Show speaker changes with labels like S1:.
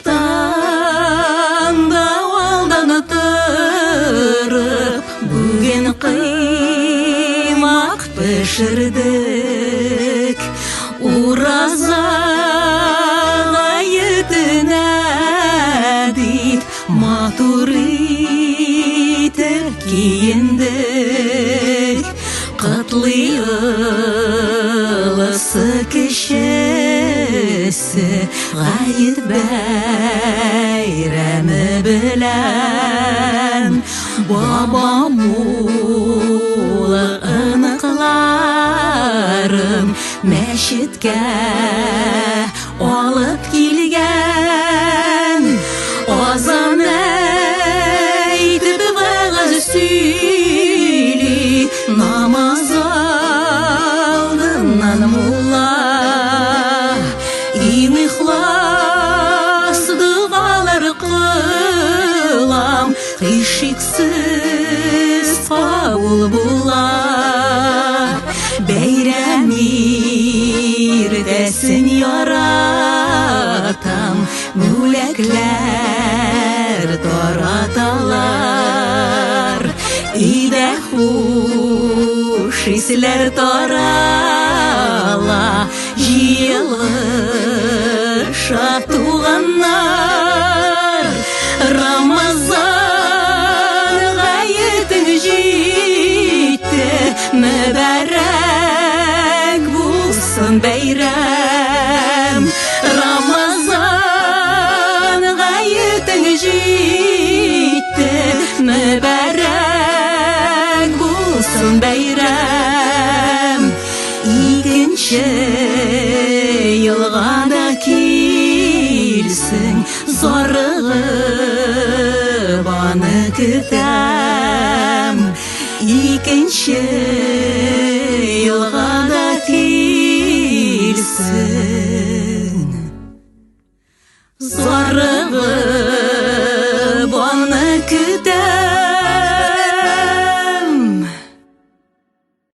S1: Кыяштан давалдан тұрып, бүгін қимақ пішірдік. Уразаға етіне дейт, матур етіп киіндік. Қытлы ылысы кішісі ғайыт бәйрәмі білән, бабам улы ынықларын мәшіткә алып келген. Азан әйтіп вағыз сөйлей, намаз алдынан мулла ең ихлас дұғалар қылам, қишиксіз қабыл була. Бәйрәм иртәсен яратам, бүләкләр тараталар. Өйдә хуш исләр тарала, җыелышып туганнар. Рамазан гаетең җитте, мүбәрәк булсын бәйрәм. Рамазан гаетең җитте, мүбәрәк булсын бәйрәм. Икенче елга да килсен, зарыгып аны көтәм. Икенче елга да килсен, зарыгып